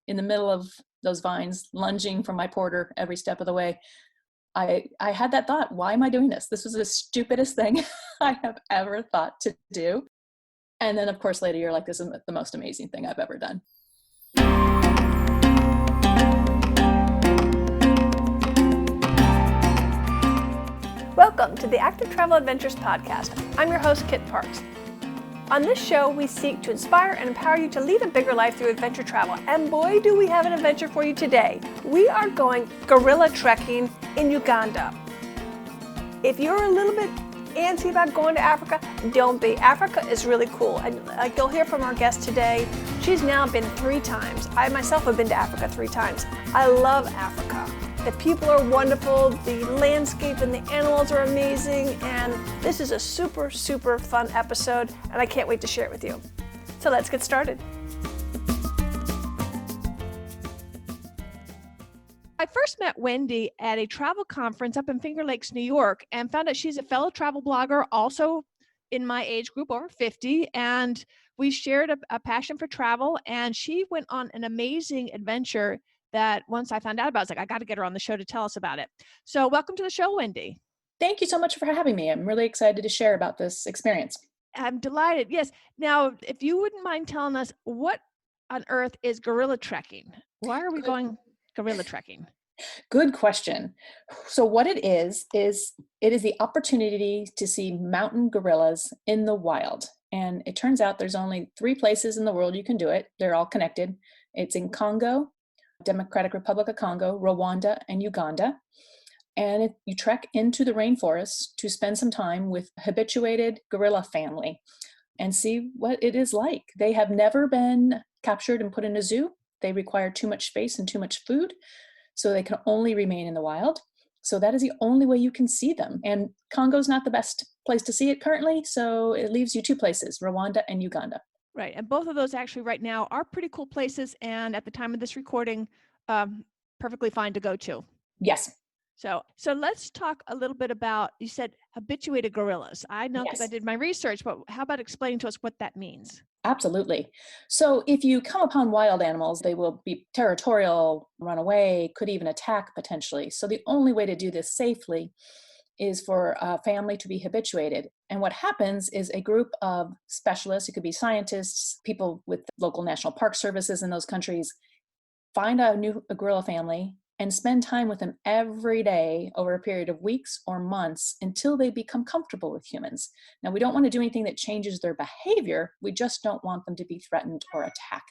in the middle of those vines, lunging from my porter every step of the way, I had that thought, why am I doing this? This was the stupidest thing I have ever thought to do. And then, of course, later you're like, this is the most amazing thing I've ever done. Welcome to the Active Travel Adventures Podcast. I'm your host, Kit Parks. On this show, we seek to inspire and empower you to lead a bigger life through adventure travel. And boy, do we have an adventure for you today. We are going gorilla trekking in Uganda. If you're a little bit antsy about going to Africa, don't be. Africa is really cool. And like you'll hear from our guest today, she's now been 3 times. I myself have been to Africa 3 times. I love Africa. The people are wonderful, the landscape and the animals are amazing, and this is a super, super fun episode, and I can't wait to share it with you. So let's get started. I first met Wendy at a travel conference up in Finger Lakes, New York, and found out she's a fellow travel blogger, also in my age group, over 50, and we shared a passion for travel, and she went on an amazing adventure that once I found out about, I was like, I got to get her on the show to tell us about it. So welcome to the show, Wendy. Thank you so much for having me. I'm really excited to share about this experience. I'm delighted. Yes. Now, if you wouldn't mind telling us, what on earth is gorilla trekking? Why are we going gorilla trekking? Good question. So what it is the opportunity to see mountain gorillas in the wild. And it turns out there's only 3 places in the world you can do it. They're all connected. It's in Congo, Democratic Republic of Congo, Rwanda, and Uganda. And you trek into the rainforest to spend some time with a habituated gorilla family and see what it is like. They have never been captured and put in a zoo. They require too much space and too much food, so they can only remain in the wild. So that is the only way you can see them. And Congo's not the best place to see it currently, so it leaves you 2 places, Rwanda and Uganda. Right. And both of those actually right now are pretty cool places. And at the time of this recording, perfectly fine to go to. Yes. So let's talk a little bit about, you said habituated gorillas. I know because I did my research, but how about explaining to us what that means? Absolutely. So if you come upon wild animals, they will be territorial, run away, could even attack potentially. So the only way to do this safely is for a family to be habituated. And what happens is a group of specialists, it could be scientists, people with local national park services in those countries, find a gorilla family and spend time with them every day over a period of weeks or months until they become comfortable with humans. Now, we don't want to do anything that changes their behavior. We just don't want them to be threatened or attack.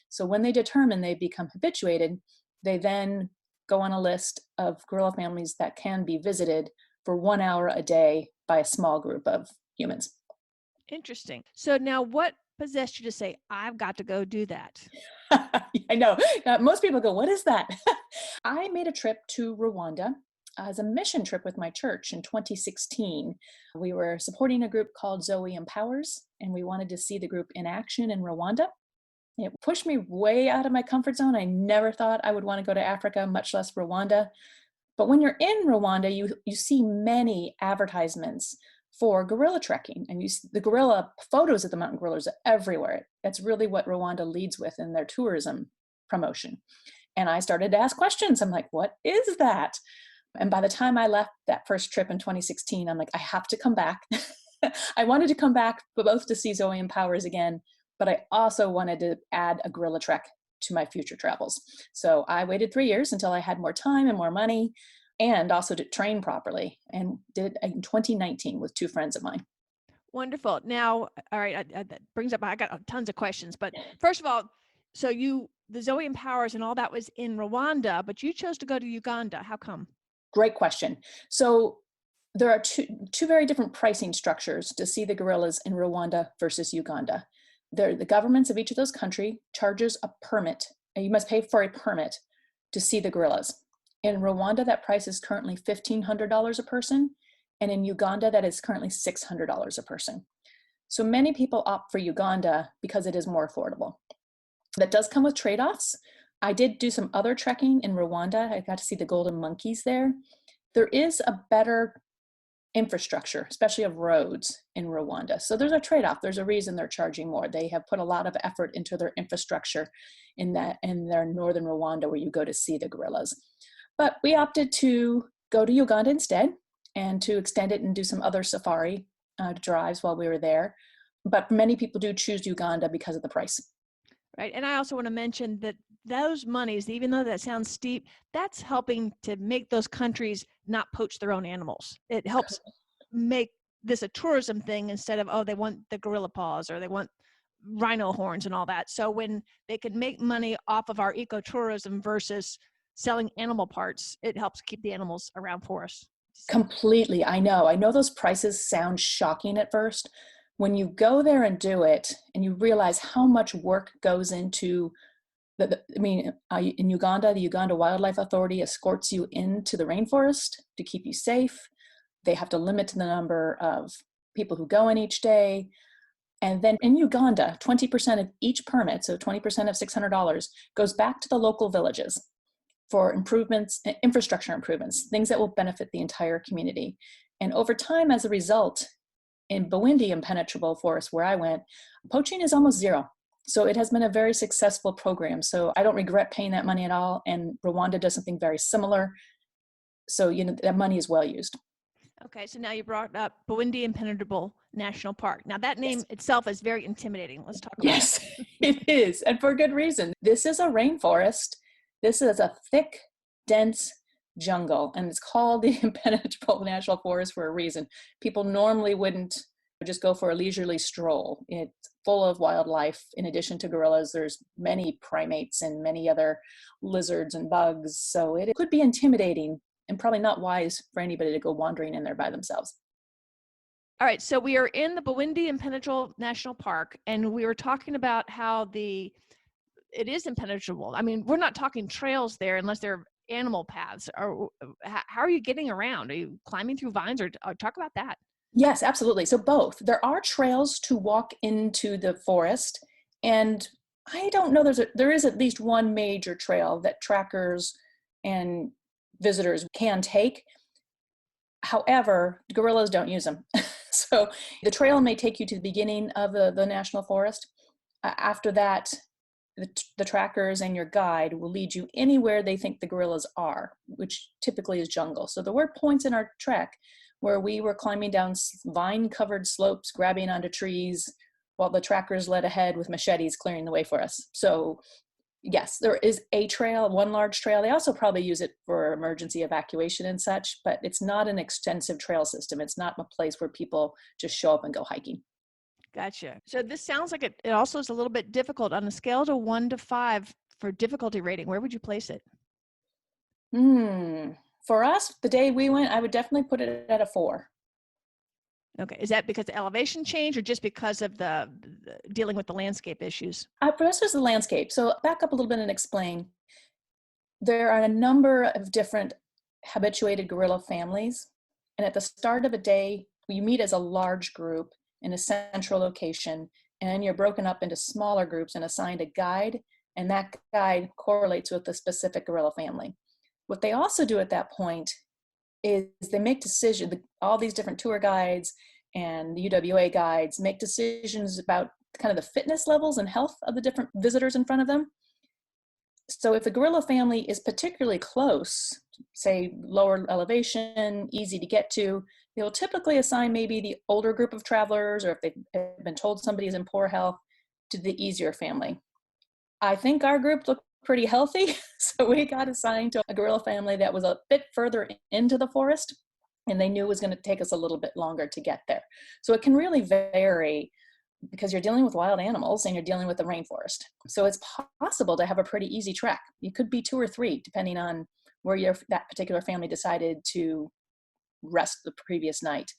So when they determine they become habituated, they then go on a list of gorilla families that can be visited for 1 hour a day by a small group of humans. Interesting. So now what possessed you to say, I've got to go do that? I know. Most people go, what is that? I made a trip to Rwanda as a mission trip with my church in 2016. We were supporting a group called Zoe Empowers, and we wanted to see the group in action in Rwanda. It pushed me way out of my comfort zone. I never thought I would want to go to Africa, much less Rwanda. But when you're in Rwanda, you see many advertisements for gorilla trekking, and you see the gorilla photos of the mountain gorillas are everywhere. That's really what Rwanda leads with in their tourism promotion. And I started to ask questions. I'm like, what is that? And by the time I left that first trip in 2016, I'm like, I have to come back. I wanted to come back, but both to see Zoe Empowers again, but I also wanted to add a gorilla trek to my future travels. So I waited 3 years until I had more time and more money, and also to train properly, and did it in 2019 with 2 friends of mine. Wonderful. Now, all right, that brings up, I got tons of questions, but first of all, so the Zoe Empowers and all that was in Rwanda, but you chose to go to Uganda. How come? Great question. So there are two very different pricing structures to see the gorillas in Rwanda versus Uganda. The governments of each of those countries charges a permit, and you must pay for a permit to see the gorillas. In Rwanda, that price is currently $1,500 a person, and in Uganda, that is currently $600 a person. So many people opt for Uganda because it is more affordable. That does come with trade-offs. I did do some other trekking in Rwanda. I got to see the golden monkeys there. There is a better infrastructure, especially of roads in Rwanda. So there's a trade-off. There's a reason they're charging more. They have put a lot of effort into their infrastructure in their northern Rwanda where you go to see the gorillas. But we opted to go to Uganda instead and to extend it and do some other safari drives while we were there. But many people do choose Uganda because of the price. Right. And I also want to mention that those monies, even though that sounds steep, that's helping to make those countries not poach their own animals. It helps make this a tourism thing instead of, oh, they want the gorilla paws or they want rhino horns and all that. So when they can make money off of our ecotourism versus selling animal parts, it helps keep the animals around for us. Completely. I know those prices sound shocking at first. When you go there and do it and you realize how much work goes into in Uganda, the Uganda Wildlife Authority escorts you into the rainforest to keep you safe. They have to limit the number of people who go in each day. And then in Uganda, 20% of each permit, so 20% of $600, goes back to the local villages for improvements, infrastructure improvements, things that will benefit the entire community. And over time, as a result, in Bwindi impenetrable forest where I went, poaching is almost zero. So it has been a very successful program. So I don't regret paying that money at all. And Rwanda does something very similar. So, that money is well used. Okay, so now you brought up Bwindi Impenetrable National Park. Now that name itself is very intimidating. Let's talk about it. Yes, it is. And for good reason. This is a rainforest. This is a thick, dense jungle. And it's called the Impenetrable National Forest for a reason. People normally wouldn't just go for a leisurely stroll. It's full of wildlife. In addition to gorillas, there's many primates and many other lizards and bugs. So it could be intimidating and probably not wise for anybody to go wandering in there by themselves. All right, so we are in the Bwindi Impenetrable National Park, and we were talking about how it is impenetrable. I mean, we're not talking trails there unless they're animal paths. Or how are you getting around? Are you climbing through vines, or talk about that? Yes, absolutely. So both. There are trails to walk into the forest, and I don't know, there is at least one major trail that trackers and visitors can take. However, gorillas don't use them. So the trail may take you to the beginning of the national forest. After that, the trackers and your guide will lead you anywhere they think the gorillas are, which typically is jungle. So there were points in our trek where we were climbing down vine-covered slopes, grabbing onto trees, while the trackers led ahead with machetes clearing the way for us. So yes, there is a trail, one large trail. They also probably use it for emergency evacuation and such, but it's not an extensive trail system. It's not a place where people just show up and go hiking. Gotcha. So this sounds like it also is a little bit difficult. On a scale to 1 to 5 for difficulty rating, where would you place it? For us, the day we went, I would definitely put it at a 4. Okay. Is that because the elevation change or just because of the dealing with the landscape issues? For us, it's the landscape. So back up a little bit and explain. There are a number of different habituated gorilla families. And at the start of a day, you meet as a large group in a central location, and you're broken up into smaller groups and assigned a guide, and that guide correlates with the specific gorilla family. What they also do at that point is they make decisions, all these different tour guides and the UWA guides make decisions about kind of the fitness levels and health of the different visitors in front of them. So if a gorilla family is particularly close, say lower elevation, easy to get to, they'll typically assign maybe the older group of travelers, or if they've been told somebody is in poor health, to the easier family. I think our group looked pretty healthy, so we got assigned to a gorilla family that was a bit further into the forest, and they knew it was going to take us a little bit longer to get there. So it can really vary because you're dealing with wild animals and you're dealing with the rainforest. So it's possible to have a pretty easy trek. You could be 2 or 3, depending on where that particular family decided to rest the previous night.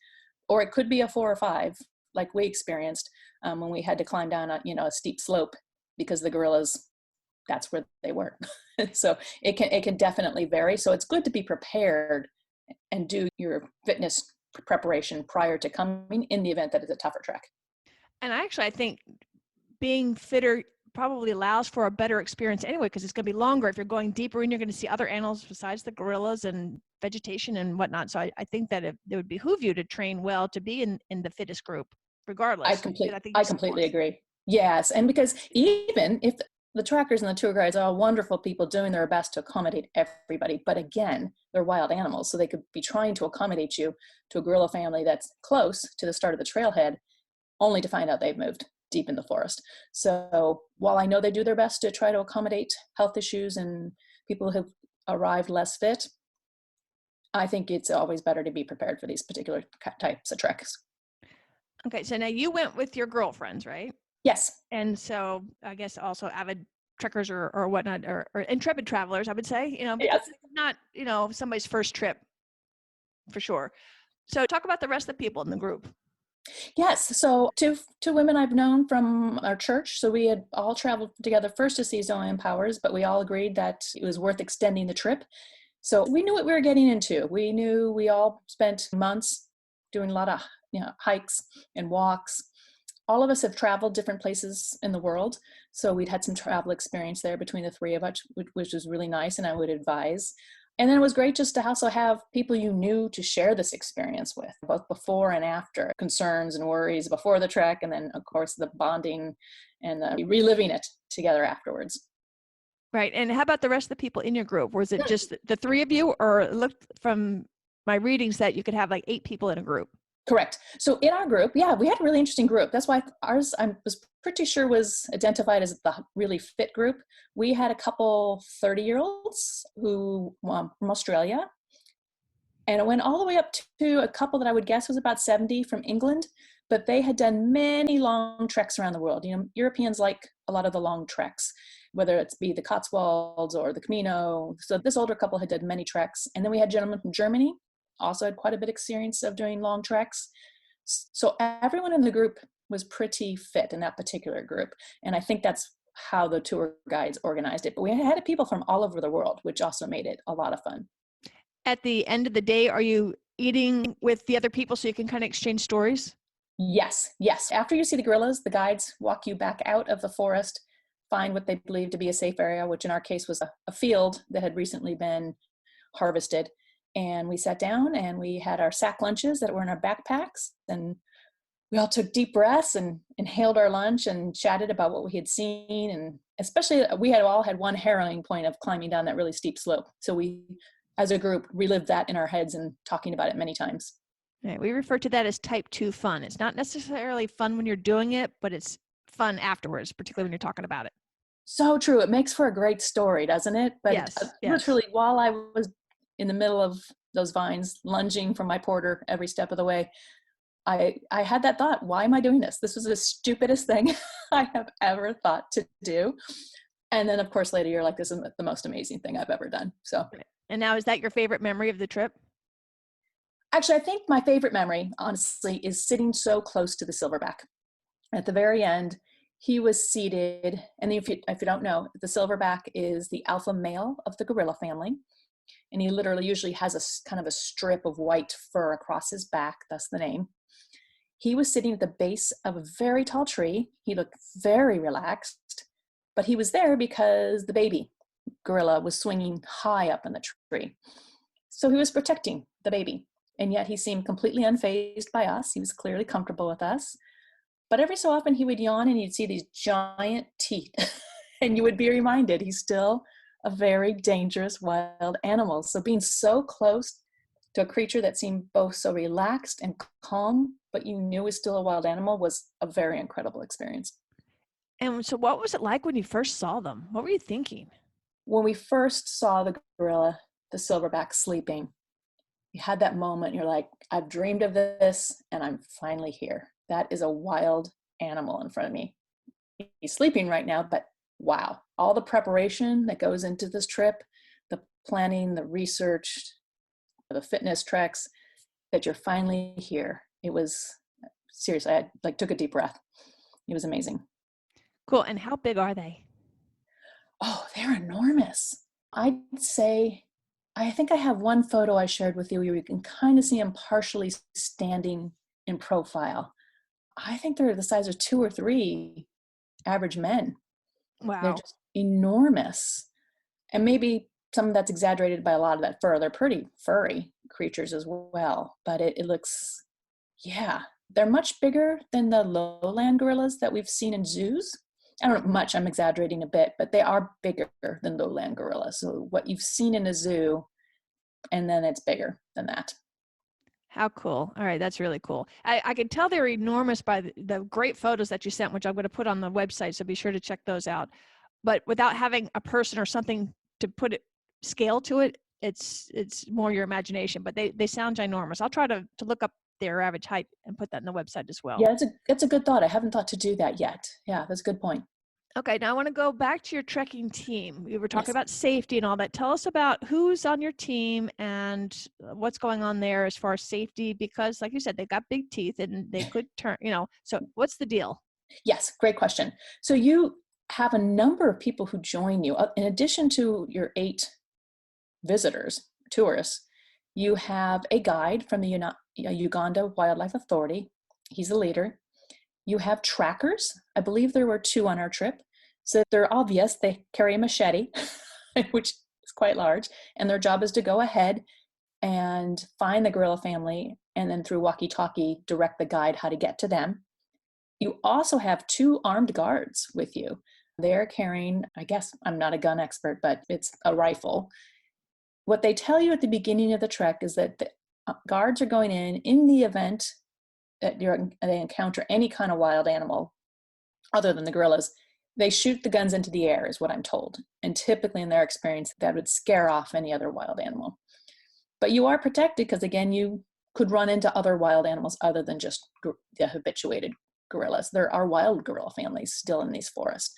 Or it could be a 4 or 5, like we experienced when we had to climb down a steep slope because the gorillas, that's where they were. So it can definitely vary. So it's good to be prepared and do your fitness preparation prior to coming in the event that it's a tougher trek. And I think being fitter probably allows for a better experience anyway, because it's going to be longer. If you're going deeper in, you're going to see other animals besides the gorillas and vegetation and whatnot. So I think that it would behoove you to train well to be in the fittest group, regardless. And I think I you're completely supportive. agree. Yes, and because even if the trackers and the tour guides are all wonderful people doing their best to accommodate everybody, but again, they're wild animals, so they could be trying to accommodate you to a gorilla family that's close to the start of the trailhead, only to find out they've moved deep in the forest. So while I know they do their best to try to accommodate health issues and people who've arrived less fit, I think it's always better to be prepared for these particular types of treks. Okay, so now you went with your girlfriends, right? Yes. And so I guess also avid trekkers or whatnot, or intrepid travelers, I would say, because Yes. it's not, somebody's first trip for sure. So talk about the rest of the people in the group. Yes. So two women I've known from our church. So we had all traveled together first to see Zoe and Powers, but we all agreed that it was worth extending the trip. So we knew what we were getting into. We knew we all spent months doing a lot of hikes and walks. All of us have traveled different places in the world. So we'd had some travel experience there between the three of us, which was really nice, and I would advise. And then it was great just to also have people you knew to share this experience with, both before and after, concerns and worries before the trek, and then, of course, the bonding and the reliving it together afterwards. Right. And how about the rest of the people in your group? Was it just the three of you, or it looked from my readings that you could have like 8 people in a group? Correct. So in our group, yeah, we had a really interesting group. That's why ours, I was pretty sure, was identified as the really fit group. We had a couple 30-year-olds who from Australia, and it went all the way up to a couple that I would guess was about 70 from England, but they had done many long treks around the world. Europeans like a lot of the long treks, whether it's be the Cotswolds or the Camino. So this older couple had done many treks. And then we had gentlemen from Germany, also had quite a bit of experience of doing long treks. So everyone in the group was pretty fit in that particular group. And I think that's how the tour guides organized it. But we had people from all over the world, which also made it a lot of fun. At the end of the day, are you eating with the other people so you can kind of exchange stories? Yes, yes. After you see the gorillas, the guides walk you back out of the forest, find what they believe to be a safe area, which in our case was a field that had recently been harvested. And we sat down and we had our sack lunches that were in our backpacks. And we all took deep breaths and inhaled our lunch and chatted about what we had seen. And especially we had all had one harrowing point of climbing down that really steep slope. So we, as a group, relived that in our heads and talking about it many times. Right. We refer to that as type 2 fun. It's not necessarily fun when you're doing it, but it's fun afterwards, particularly when you're talking about it. So true. It makes for a great story, doesn't it? But Yes. literally, while I was in the middle of those vines, lunging from my porter every step of the way, I had that thought, why am I doing this? This was the stupidest thing I have ever thought to do. And then, of course, later you're like, this is the most amazing thing I've ever done. So. And now, is that your favorite memory of the trip? Actually, I think my favorite memory, honestly, is sitting so close to the silverback. At the very end, he was seated, and if you don't know, the silverback is the alpha male of the gorilla family, and he literally usually has a kind of a strip of white fur across his back, thus the name. He was sitting at the base of a very tall tree. He looked very relaxed, but he was there because the baby gorilla was swinging high up in the tree. So he was protecting the baby, and yet he seemed completely unfazed by us. He was clearly comfortable with us. But every so often he would yawn and you'd see these giant teeth and you would be reminded he's still a very dangerous wild animal. So being so close to a creature that seemed both so relaxed and calm, but you knew was still a wild animal, was a very incredible experience. And so what was it like when you first saw them? What were you thinking? When we first saw the gorilla, the silverback sleeping, you had that moment, you're like, I've dreamed of this and I'm finally here. That is a wild animal in front of me. He's sleeping right now, but wow, all the preparation that goes into this trip, the planning, the research, the fitness treks, that you're finally here. It was, seriously, I took a deep breath. It was amazing. Cool. And how big are they? Oh, they're enormous. I'd say, I think I have one photo I shared with you where you can kind of see him partially standing in profile. I think they're the size of 2 or 3 average men. They're Wow. just enormous. And maybe some of that's exaggerated by a lot of that fur. They're pretty furry creatures as well, but it looks, yeah, they're much bigger than the lowland gorillas that we've seen in zoos. I don't know much, I'm exaggerating a bit, but they are bigger than lowland gorillas. So what you've seen in a zoo, and then it's bigger than that. How cool. All right, that's really cool. I can tell they're enormous by the great photos that you sent, which I'm going to put on the website, so be sure to check those out. But without having a person or something to put it scale to it, it's more your imagination. But they sound ginormous. I'll try to look up their average height and put that in the website as well. Yeah, it's a good thought. I haven't thought to do that yet. Yeah, that's a good point. Okay, now I want to go back to your trekking team. We were talking Yes. about safety and all that. Tell us about who's on your team and what's going on there as far as safety, because like you said, they got big teeth and they could turn, so what's the deal? Yes, great question. So you have a number of people who join you. In addition to your 8 visitors, tourists, you have a guide from the Uganda Wildlife Authority. He's the leader. You have trackers. I believe there were 2 on our trip. So they're obvious. They carry a machete, which is quite large, and their job is to go ahead and find the gorilla family and then through walkie-talkie direct the guide how to get to them. You also have 2 armed guards with you. They're carrying, I guess, I'm not a gun expert, but it's a rifle. What they tell you at the beginning of the trek is that the guards are going in the event that they encounter any kind of wild animal other than the gorillas. They shoot the guns into the air, is what I'm told. And typically, in their experience, that would scare off any other wild animal. But you are protected because, again, you could run into other wild animals other than just the habituated gorillas. There are wild gorilla families still in these forests.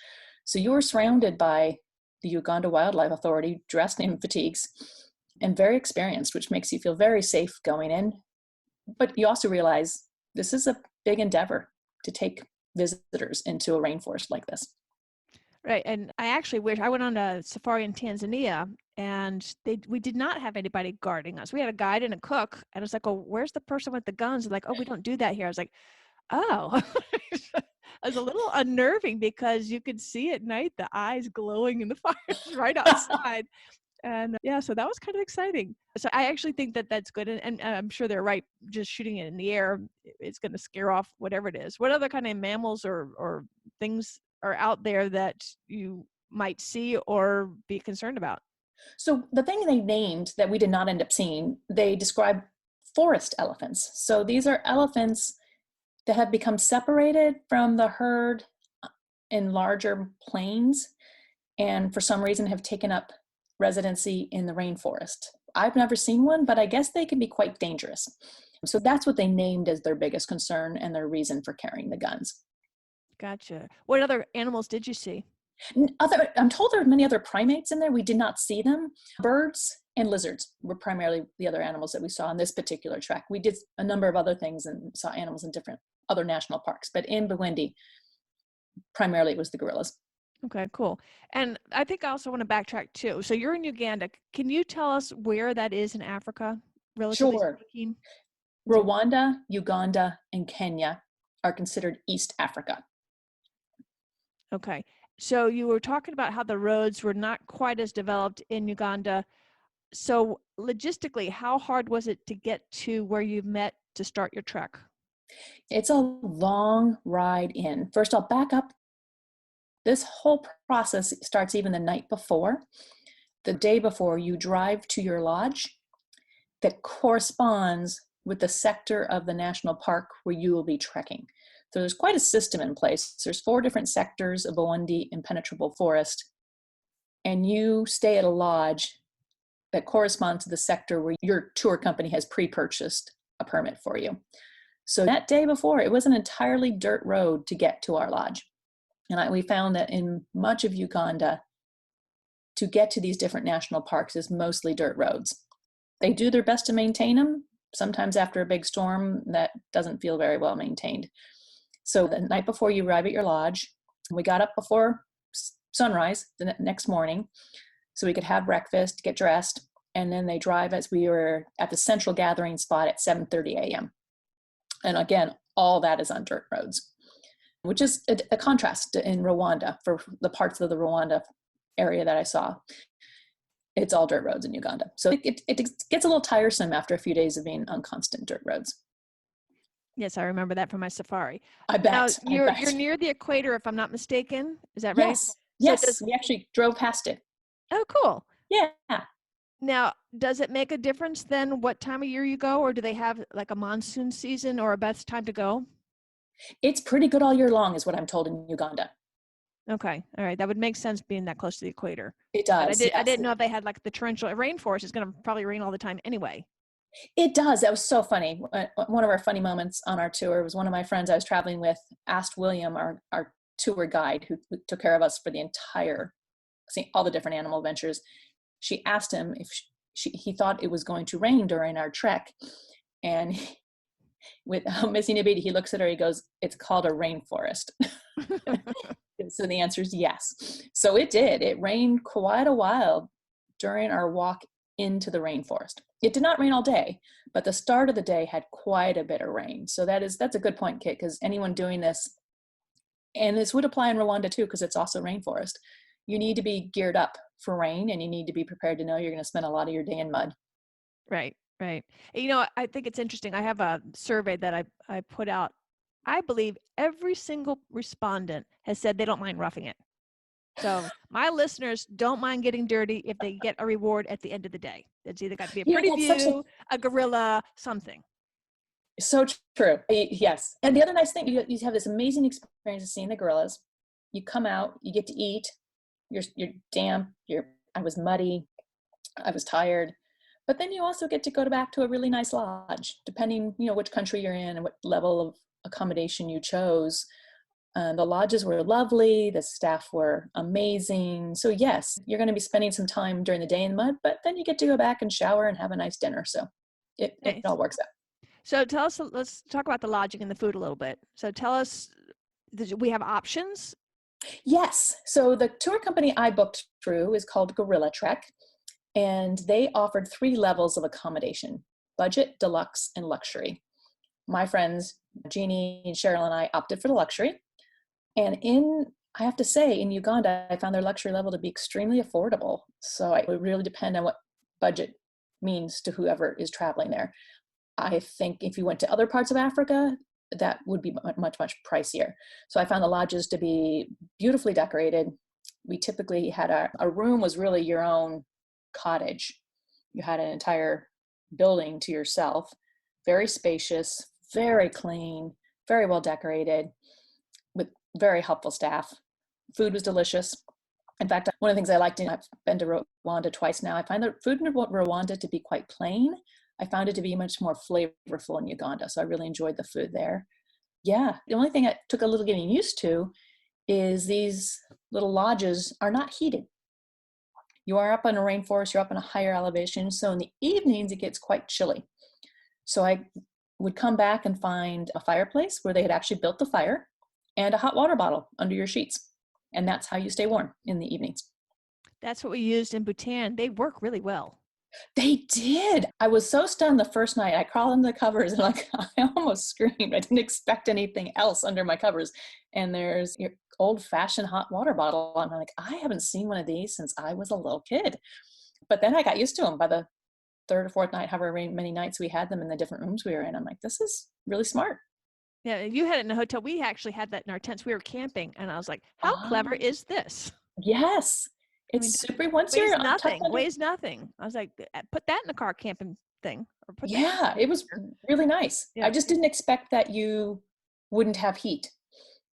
So you are surrounded by the Uganda Wildlife Authority, dressed in fatigues and very experienced, which makes you feel very safe going in. But you also realize this is a big endeavor to take visitors into a rainforest like this. Right, and I actually wish I went on a safari in Tanzania, and we did not have anybody guarding us. We had a guide and a cook, and it's like, oh, where's the person with the guns? And like, oh, we don't do that here. I was like, oh, it was a little unnerving because you could see at night the eyes glowing in the fires right outside. And yeah, so that was kind of exciting. So I actually think that that's good. And I'm sure they're right. Just shooting it in the air, it's going to scare off whatever it is. What other kind of mammals or things are out there that you might see or be concerned about? So the thing they named that we did not end up seeing, they describe forest elephants. So these are elephants that have become separated from the herd in larger plains and for some reason have taken up residency in the rainforest. I've never seen one, but I guess they can be quite dangerous. So that's what they named as their biggest concern and their reason for carrying the guns. Gotcha. What other animals did you see? I'm told there are many other primates in there. We did not see them. Birds and lizards were primarily the other animals that we saw on this particular trek. We did a number of other things and saw animals in different other national parks, but in Burundi, primarily it was the gorillas. Okay, cool. And I think I also want to backtrack too. So you're in Uganda. Can you tell us where that is in Africa, relatively Sure. speaking? Rwanda, Uganda, and Kenya are considered East Africa. Okay. So you were talking about how the roads were not quite as developed in Uganda. So logistically, how hard was it to get to where you met to start your trek? It's a long ride in. First, I'll back up. This whole process starts even the night before. The day before, you drive to your lodge that corresponds with the sector of the national park where you will be trekking. So there's quite a system in place. There's 4 different sectors of Burundi impenetrable forest, and you stay at a lodge that corresponds to the sector where your tour company has pre-purchased a permit for you. So that day before, it was an entirely dirt road to get to our lodge. And we found that in much of Uganda, to get to these different national parks is mostly dirt roads. They do their best to maintain them. Sometimes after a big storm, that doesn't feel very well maintained. So the night before you arrive at your lodge, we got up before sunrise the next morning so we could have breakfast, get dressed, and then they drive as we were at the central gathering spot at 7:30 a.m. And again, all that is on dirt roads. which is a contrast in Rwanda. For the parts of the Rwanda area that I saw, it's all dirt roads in Uganda. So it gets a little tiresome after a few days of being on constant dirt roads. Yes, I remember that from my safari. I Now, bet. I you're bet. near the equator, if I'm not mistaken. Is that right? Yes. So Yes. We actually drove past it. oh, cool. Yeah. Now, does it make a difference then what time of year you go, or do they have like a monsoon season or a best time to go? It's pretty good all year long, is what I'm told in Uganda. Okay. All right. That would make sense being that close to the equator. It But does. I Yes. didn't know if they had like the torrential rainforest is going to probably rain all the time anyway. It does. That was so funny. One of our funny moments on our tour was one of my friends I was traveling with asked William, our tour guide who took care of us for the entire, all the different animal adventures. She asked him if he thought it was going to rain during our trek. And with missing a beat, he looks at her, he goes, "It's called a rainforest." So the answer is yes. So it did. It rained quite a while during our walk into the rainforest. It did not rain all day, but the start of the day had quite a bit of rain. So that's a good point, Kit, because anyone doing this, and this would apply in Rwanda too, because it's also rainforest, you need to be geared up for rain, and you need to be prepared to know you're going to spend a lot of your day in mud. Right, right. You know, I think it's interesting. I have a survey that I put out. I believe every single respondent has said they don't mind roughing it. So my listeners don't mind getting dirty if they get a reward at the end of the day. It's either got to be a pretty That's such view, a gorilla, something. so true. Yes. And the other nice thing, you have this amazing experience of seeing the gorillas. You come out, you get to eat, you're damp, I was muddy, I was tired. But then you also get to go back to a really nice lodge, depending, which country you're in and what level of accommodation you chose. The lodges were lovely. The staff were amazing. So yes, you're going to be spending some time during the day in mud, but then you get to go back and shower and have a nice dinner. So it Nice. all works out. So tell us, let's talk about the lodging and the food a little bit. So tell us, we have options? Yes. So the tour company I booked through is called Gorilla Trek, and they offered 3 levels of accommodation: budget, deluxe, and luxury. My friends, Jeannie and Cheryl and I, opted for the luxury. And I have to say, in Uganda, I found their luxury level to be extremely affordable. So it would really depend on what budget means to whoever is traveling there. I think if you went to other parts of Africa, that would be much, much pricier. So I found the lodges to be beautifully decorated. We typically had a room was really your own cottage. You had an entire building to yourself, very spacious, very clean, very well decorated, with very helpful staff. Food was delicious. In fact, one of the things I liked, and I've been to Rwanda twice now, I find the food in Rwanda to be quite plain. I found it to be much more flavorful in Uganda, so I really enjoyed the food there. Yeah, the only thing that took a little getting used to is these little lodges are not heated. You are up in a rainforest, you're up in a higher elevation, so in the evenings it gets quite chilly. So I would come back and find a fireplace where they had actually built the fire and a hot water bottle under your sheets. And that's how you stay warm in the evenings. That's what we used in Bhutan. They work really well. They did. I was so stunned the first night. I crawled under the covers and I almost screamed. I didn't expect anything else under my covers. And there's your old-fashioned hot water bottle. I'm like, I haven't seen one of these since I was a little kid. But then I got used to them by the 3rd or 4th night, however many nights we had them in the different rooms we were in. I'm like, this is really smart. Yeah, you had it in a hotel. We actually had that in our tents. We were camping, and I was like, how clever is this? Yes. It's super. Once you're weighs nothing. I was like, put that in the car camping thing. Or put that it was really nice. Yeah. I just didn't expect that you wouldn't have heat.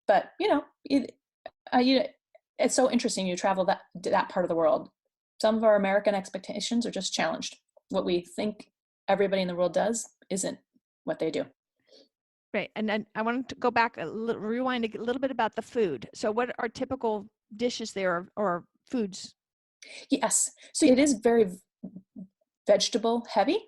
But, it's so interesting. You travel that part of the world. Some of our American expectations are just challenged. What we think everybody in the world does isn't what they do. Right. And then I wanted to go back rewind a little bit about the food. So what are typical dishes there or foods? Yes. So it is very vegetable heavy,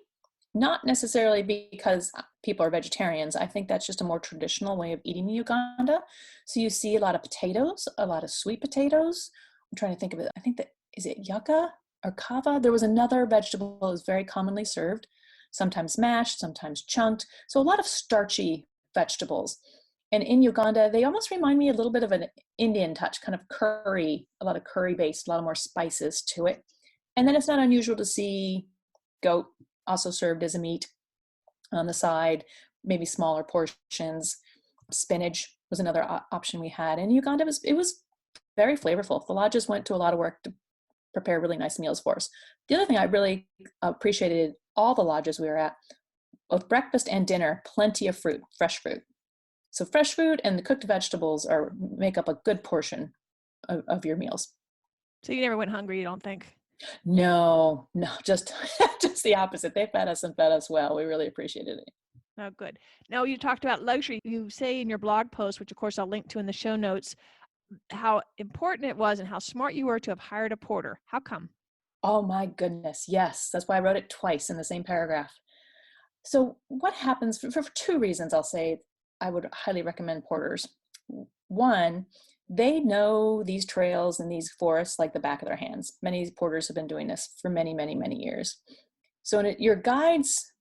not necessarily because people are vegetarians. I think that's just a more traditional way of eating in Uganda. So you see a lot of potatoes, a lot of sweet potatoes. I'm trying to think of it. I think that, is it yucca or kava? There was another vegetable that was very commonly served, sometimes mashed, sometimes chunked. So a lot of starchy vegetables. And in Uganda, they almost remind me a little bit of an Indian touch, kind of curry, a lot of curry based, a lot more spices to it. And then it's not unusual to see goat also served as a meat on the side, maybe smaller portions. Spinach was another option we had. And Uganda it was very flavorful. The lodges went to a lot of work to prepare really nice meals for us. The other thing I really appreciated, all the lodges we were at, both breakfast and dinner, plenty of fruit, fresh fruit. So fresh fruit and the cooked vegetables make up a good portion of your meals. So you never went hungry, you don't think? No, just just the opposite. They fed us and fed us well. We really appreciated it. Oh, good. Now, you talked about luxury. You say in your blog post, which of course I'll link to in the show notes, how important it was and how smart you were to have hired a porter. How come? Oh my goodness. Yes. That's why I wrote it twice in the same paragraph. So what happens for two reasons, I'll say I would highly recommend porters. One, they know these trails and these forests like the back of their hands. Many porters have been doing this for many, many, many years. So your guide's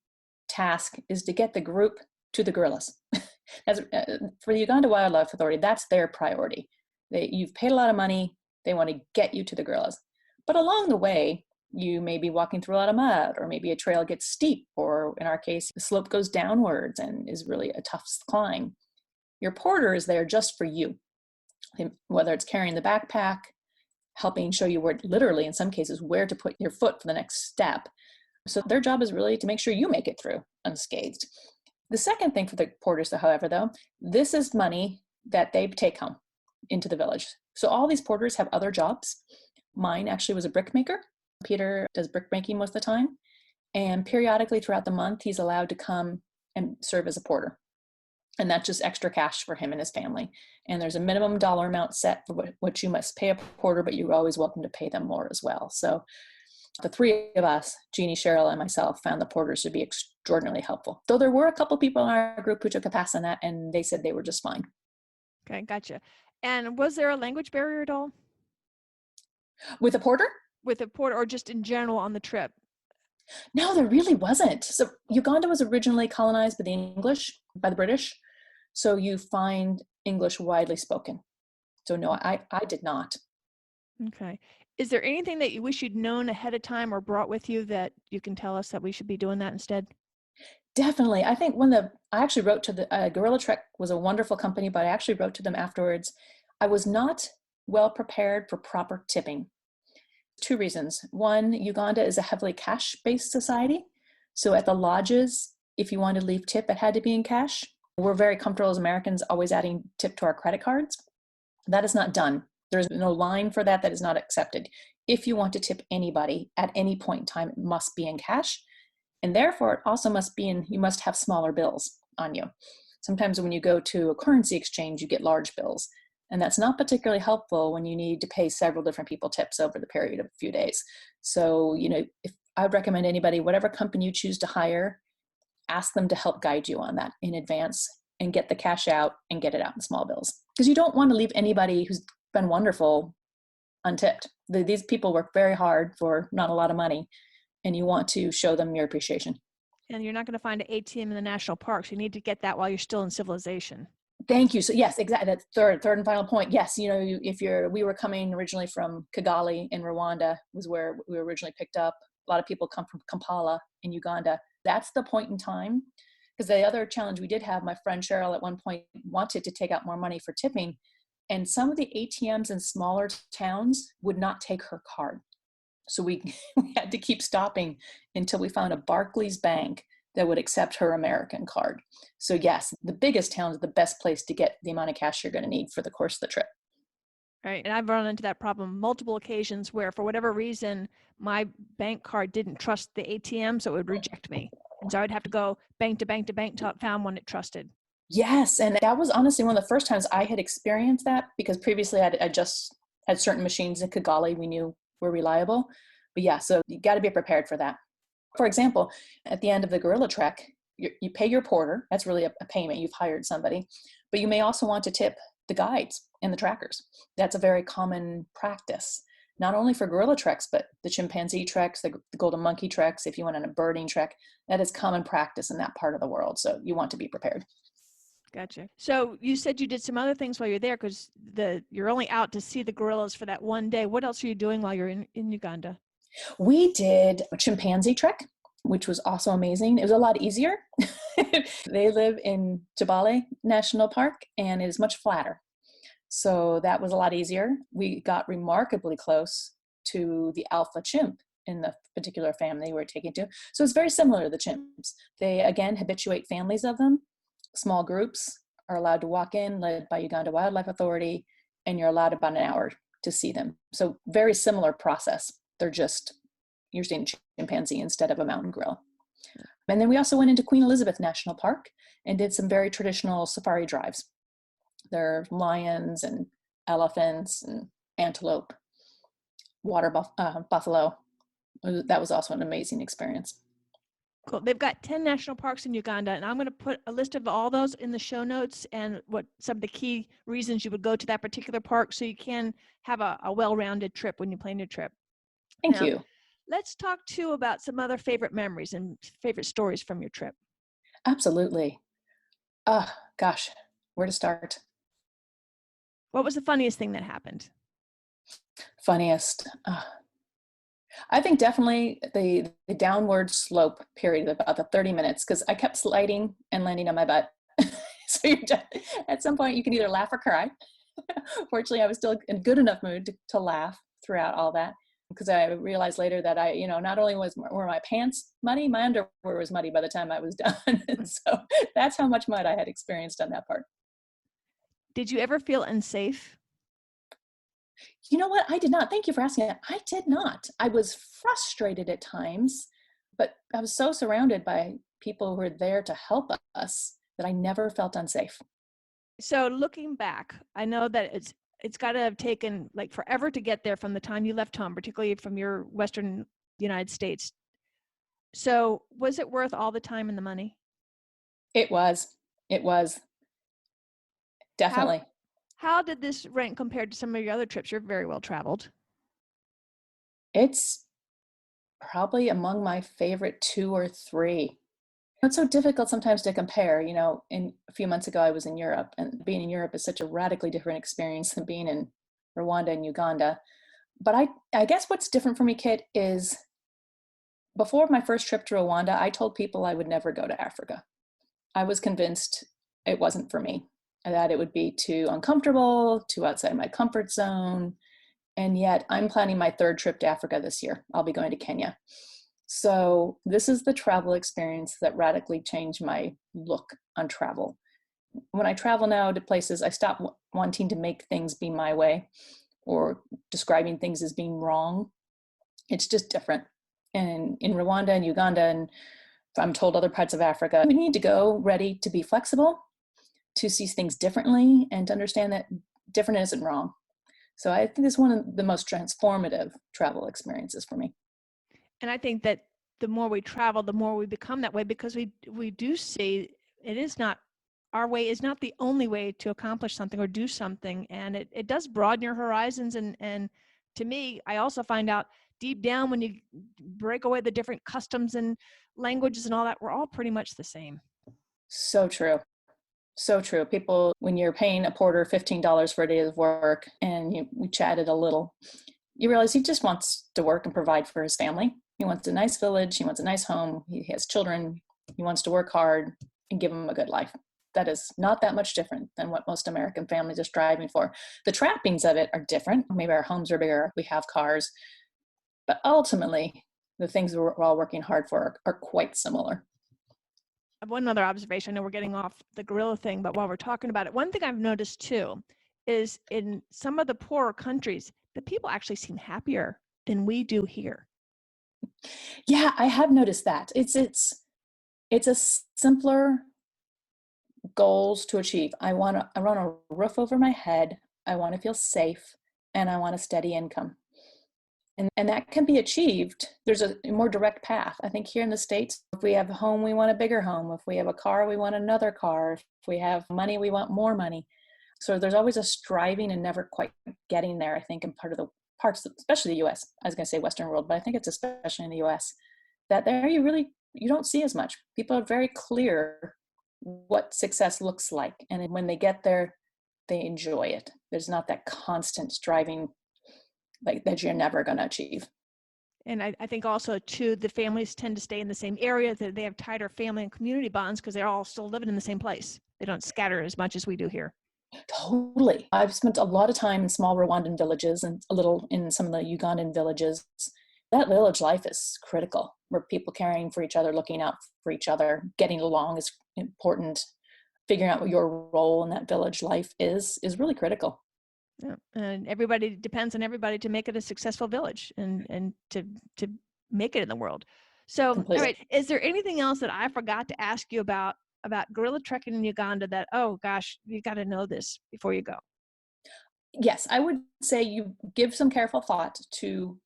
task is to get the group to the gorillas. For the Uganda Wildlife Authority, that's their priority. You've paid a lot of money. They want to get you to the gorillas. But along the way, you may be walking through a lot of mud, or maybe a trail gets steep, or in our case, the slope goes downwards and is really a tough climb. Your porter is there just for you, whether it's carrying the backpack, helping show you where, literally in some cases, where to put your foot for the next step. So their job is really to make sure you make it through unscathed. The second thing for the porters, however, though, this is money that they take home into the village. So all these porters have other jobs. Mine actually was a brick maker. Peter does brick making most of the time. And periodically throughout the month, he's allowed to come and serve as a porter. And that's just extra cash for him and his family. And there's a minimum dollar amount set for what you must pay a porter, but you're always welcome to pay them more as well. So the three of us, Jeannie, Cheryl, and myself, found the porters to be extraordinarily helpful. Though there were a couple people in our group who took a pass on that, and they said they were just fine. Okay, gotcha. And was there a language barrier at all? With a porter? With a porter, or just in general on the trip? No, there really wasn't. So Uganda was originally colonized by the British. So you find English widely spoken. So no, I did not. Okay. Is there anything that you wish you'd known ahead of time or brought with you that you can tell us that we should be doing that instead? Definitely. I think I actually wrote to the Gorilla Trek was a wonderful company, but I actually wrote to them afterwards. I was not well prepared for proper tipping. Two reasons. One, Uganda is a heavily cash-based society. So at the lodges, if you wanted to leave tip, it had to be in cash. We're very comfortable as Americans always adding tip to our credit cards. That is not done. There's no line for that. That is not accepted. If you want to tip anybody at any point in time, it must be in cash. And therefore, it also you must have smaller bills on you. Sometimes when you go to a currency exchange, you get large bills. And that's not particularly helpful when you need to pay several different people tips over the period of a few days. So, if I would recommend anybody, whatever company you choose to hire, ask them to help guide you on that in advance and get the cash out and get it out in small bills. Because you don't want to leave anybody who's been wonderful untipped. These people work very hard for not a lot of money, and you want to show them your appreciation. And you're not going to find an ATM in the national parks. You need to get that while you're still in civilization. Thank you. So yes, exactly. That's third and final point. Yes, we were coming originally from Kigali in Rwanda, was where we were originally picked up. A lot of people come from Kampala in Uganda. That's the point in time. Because the other challenge we did have, my friend Cheryl at one point wanted to take out more money for tipping, and some of the ATMs in smaller towns would not take her card. So we had to keep stopping until we found a Barclays bank that would accept her American card. So yes, the biggest towns are the best place to get the amount of cash you're going to need for the course of the trip. Right. And I've run into that problem multiple occasions where for whatever reason, my bank card didn't trust the ATM, so it would reject me. And so I'd have to go bank to bank to bank till I found one it trusted. Yes. And that was honestly one of the first times I had experienced that, because previously I just had certain machines in Kigali we knew were reliable. But yeah, so you got to be prepared for that. For example, at the end of the gorilla trek, you pay your porter. That's really a payment. You've hired somebody. But you may also want to tip the guides and the trackers. That's a very common practice, not only for gorilla treks, but the chimpanzee treks, the golden monkey treks. If you went on a birding trek, that is common practice in that part of the world. So you want to be prepared. Gotcha. So you said you did some other things while you're there because you're only out to see the gorillas for that one day. What else are you doing while you're in Uganda? We did a chimpanzee trek, which was also amazing. It was a lot easier. They live in Jabale National Park and it is much flatter. So that was a lot easier. We got remarkably close to the alpha chimp in the particular family we were taking to. So it's very similar to the chimps. They, again, habituate families of them. Small groups are allowed to walk in, led by Uganda Wildlife Authority, and you're allowed about an hour to see them. So very similar process. They're just, you're seeing a chimpanzee instead of a mountain gorilla. And then we also went into Queen Elizabeth National Park and did some very traditional safari drives. There are lions and elephants and antelope, buffalo. That was also an amazing experience. Cool. They've got 10 national parks in Uganda, and I'm going to put a list of all those in the show notes and what some of the key reasons you would go to that particular park so you can have a well-rounded trip when you plan your trip. Thank you. Let's talk too about some other favorite memories and favorite stories from your trip. Absolutely. Gosh, where to start? What was the funniest thing that happened? Funniest. I think definitely the downward slope period of about the 30 minutes, because I kept sliding and landing on my butt. So you're just, at some point you can either laugh or cry. Fortunately, I was still in good enough mood to laugh throughout all that, because I realized later that not only were my pants muddy, my underwear was muddy by the time I was done. So that's how much mud I had experienced on that part. Did you ever feel unsafe? You know what? I did not. Thank you for asking that. I did not. I was frustrated at times, but I was so surrounded by people who were there to help us that I never felt unsafe. So looking back, I know that it's got to have taken like forever to get there from the time you left home, particularly from your Western United States. So was it worth all the time and the money? It was. It was. Definitely. How did this rank compared to some of your other trips? You're very well traveled. It's probably among my favorite 2 or 3. It's so difficult sometimes to compare. A few months ago, I was in Europe, and being in Europe is such a radically different experience than being in Rwanda and Uganda. But I guess what's different for me, Kit, is before my first trip to Rwanda, I told people I would never go to Africa. I was convinced it wasn't for me, that it would be too uncomfortable, too outside my comfort zone. And yet I'm planning my 3rd trip to Africa this year. I'll be going to Kenya. So this is the travel experience that radically changed my look on travel. When I travel now to places, I stop wanting to make things be my way or describing things as being wrong. It's just different. And in Rwanda and Uganda, and I'm told other parts of Africa, we need to go ready to be flexible, to see things differently, and to understand that different isn't wrong. So I think this is one of the most transformative travel experiences for me. And I think that the more we travel, the more we become that way, because we do see our way is not the only way to accomplish something or do something. And it does broaden your horizons. And to me, I also find out deep down when you break away the different customs and languages and all that, we're all pretty much the same. So true. So true. People, when you're paying a porter $15 for a day of work and we chatted a little, you realize he just wants to work and provide for his family. He wants a nice village. He wants a nice home. He has children. He wants to work hard and give them a good life. That is not that much different than what most American families are striving for. The trappings of it are different. Maybe our homes are bigger. We have cars. But ultimately, the things we're all working hard for are quite similar. One other observation, I know we're getting off the gorilla thing, but while we're talking about it, one thing I've noticed too is in some of the poorer countries, the people actually seem happier than we do here. Yeah, I have noticed that. It's a simpler goals to achieve. I want a roof over my head. I want to feel safe, and I want a steady income. And that can be achieved. There's a more direct path. I think here in the States, if we have a home, we want a bigger home. If we have a car, we want another car. If we have money, we want more money. So there's always a striving and never quite getting there, I think, in parts, especially the US. I was going to say Western world, but I think it's especially in the US, that there you don't see as much. People are very clear what success looks like. And then when they get there, they enjoy it. There's not that constant striving like that you're never going to achieve. And I think also too, the families tend to stay in the same area, that they have tighter family and community bonds because they're all still living in the same place. They don't scatter as much as we do here. Totally. I've spent a lot of time in small Rwandan villages and a little in some of the Ugandan villages. That village life is critical, where people caring for each other, looking out for each other, getting along is important. Figuring out what your role in that village life is really critical. Yeah. And everybody depends on everybody to make it a successful village and to make it in the world. So, Completely. all right, is there anything else that I forgot to ask you about gorilla trekking in Uganda that, oh gosh, you got to know this before you go? Yes, I would say you give some careful thought to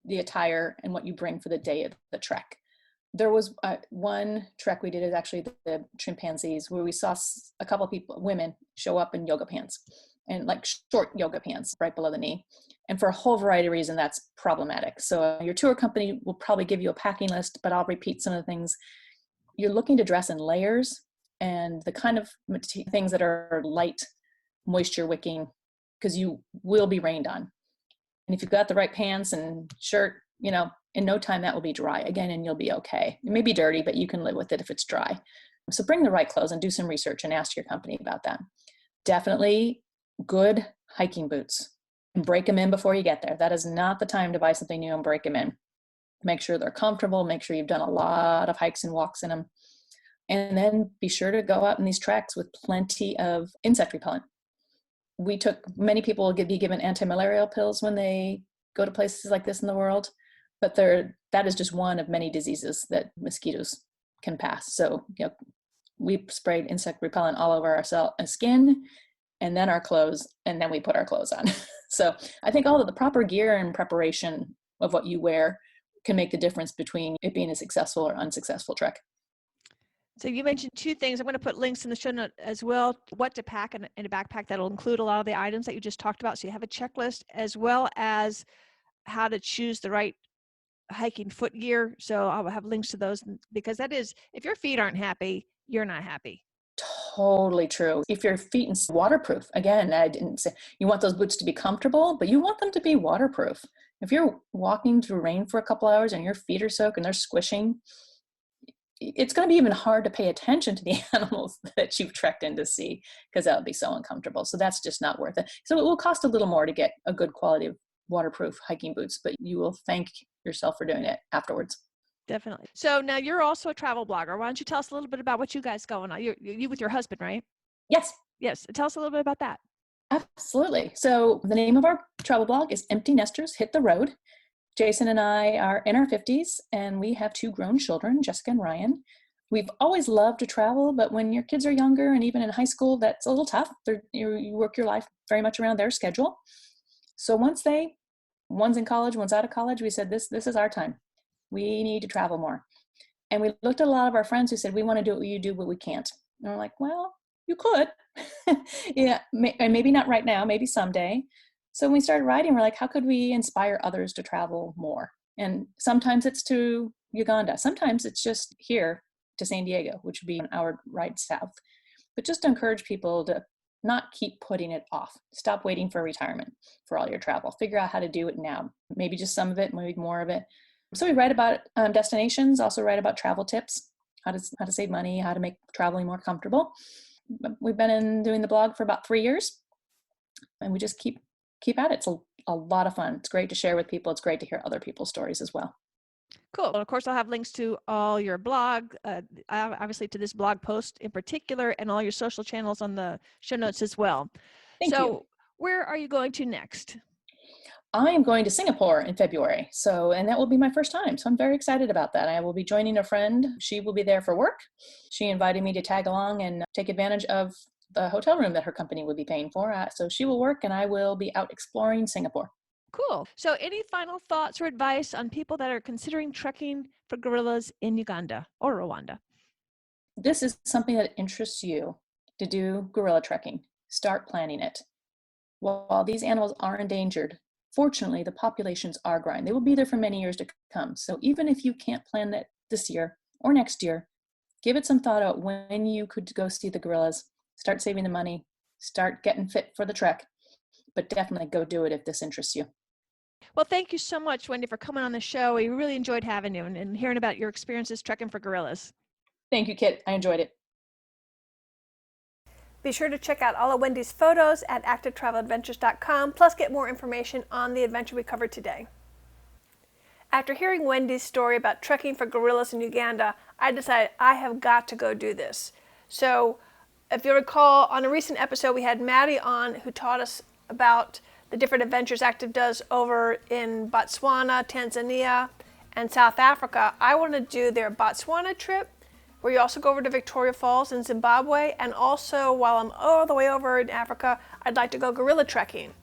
the attire and what you bring for the day of the trek. There was one trek we did is actually the chimpanzees, where we saw a couple of people, women, show up in yoga pants and like short yoga pants right below the knee. And for a whole variety of reasons, that's problematic. So your tour company will probably give you a packing list, but I'll repeat some of the things. You're looking to dress in layers and the kind of things that are light, moisture wicking, because you will be rained on. And if you've got the right pants and shirt, in no time that will be dry again and you'll be okay. It may be dirty, but you can live with it if it's dry. So bring the right clothes and do some research and ask your company about that. Definitely good hiking boots, and break them in before you get there. That is not the time to buy something new and break them in. Make sure they're comfortable, make sure you've done a lot of hikes and walks in them. And then be sure to go out in these treks with plenty of insect repellent. Many people will be given anti-malarial pills when they go to places like this in the world, but that is just one of many diseases that mosquitoes can pass. So, we sprayed insect repellent all over our skin and then our clothes, and then we put our clothes on. So I think all of the proper gear and preparation of what you wear can make the difference between it being a successful or unsuccessful trek. So you mentioned two things. I'm going to put links in the show note as well, what to pack in a backpack that'll include a lot of the items that you just talked about. So you have a checklist, as well as how to choose the right hiking foot gear. So I'll have links to those, because that is, if your feet aren't happy, you're not happy. Totally true. If your feet are waterproof, again, I didn't say you want those boots to be comfortable, but you want them to be waterproof. If you're walking through rain for a couple hours and your feet are soaked and they're squishing, it's going to be even hard to pay attention to the animals that you've trekked in to see, because that would be so uncomfortable. So that's just not worth it. So it will cost a little more to get a good quality of waterproof hiking boots, but you will thank yourself for doing it afterwards. Definitely. So now you're also a travel blogger. Why don't you tell us a little bit about what you guys going on? You with your husband, right? Yes. Yes. Tell us a little bit about that. Absolutely. So the name of our travel blog is Empty Nesters Hit the Road. Jason and I are in our 50s and we have two grown children, Jessica and Ryan. We've always loved to travel, but when your kids are younger and even in high school, that's a little tough. You work your life very much around their schedule. So one's in college, one's out of college, we said, this is our time. We need to travel more. And we looked at a lot of our friends who said, we want to do what you do, but we can't. And we're like, well, you could. Yeah, and maybe not right now, maybe someday. So when we started writing, we're like, how could we inspire others to travel more? And sometimes it's to Uganda. Sometimes it's just here to San Diego, which would be an hour ride south. But just to encourage people to not keep putting it off. Stop waiting for retirement for all your travel. Figure out how to do it now. Maybe just some of it, maybe more of it. So we write about destinations, also write about travel tips, how to save money, how to make traveling more comfortable. We've been doing the blog for about 3 years, and we just keep at it. It's a lot of fun. It's great to share with people. It's great to hear other people's stories as well. Cool. Well, of course, I'll have links to all your blog, obviously to this blog post in particular, and all your social channels on the show notes as well. Thank you. Where are you going to next? I am going to Singapore in February. And that will be my first time. So I'm very excited about that. I will be joining a friend. She will be there for work. She invited me to tag along and take advantage of the hotel room that her company would be paying for. So she will work and I will be out exploring Singapore. Cool. So any final thoughts or advice on people that are considering trekking for gorillas in Uganda or Rwanda? This is something that interests you to do gorilla trekking. Start planning it. While these animals are endangered, fortunately, the populations are growing. They will be there for many years to come. So even if you can't plan that this year or next year, give it some thought out when you could go see the gorillas. Start saving the money, start getting fit for the trek, but definitely go do it if this interests you. Well, thank you so much, Wendy, for coming on the show. We really enjoyed having you and hearing about your experiences trekking for gorillas. Thank you, Kit. I enjoyed it. Be sure to check out all of Wendy's photos at activetraveladventures.com, plus get more information on the adventure we covered today. After hearing Wendy's story about trekking for gorillas in Uganda, I decided I have got to go do this. So, if you recall, on a recent episode we had Maddie on who taught us about the different adventures Active does over in Botswana, Tanzania, and South Africa. I want to do their Botswana trip, where you also go over to Victoria Falls in Zimbabwe, and also while I'm all the way over in Africa, I'd like to go gorilla trekking.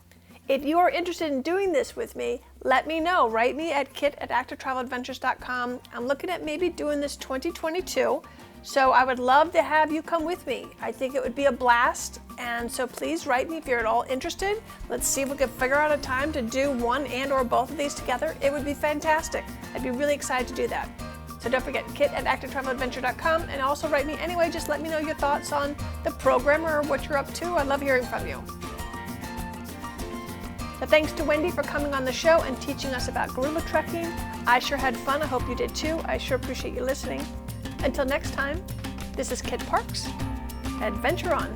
If you are interested in doing this with me, let me know. Write me at kit@activetraveladventures.com. I'm looking at maybe doing this 2022, so I would love to have you come with me. I think it would be a blast, and so please write me if you're at all interested. Let's see if we can figure out a time to do one and or both of these together. It would be fantastic. I'd be really excited to do that. So don't forget, kit@activetraveladventure.com, and also write me anyway. Just let me know your thoughts on the program or what you're up to. I love hearing from you. So thanks to Wendy for coming on the show and teaching us about gorilla trekking. I sure had fun. I hope you did too. I sure appreciate you listening. Until next time, this is Kit Parks. Adventure on.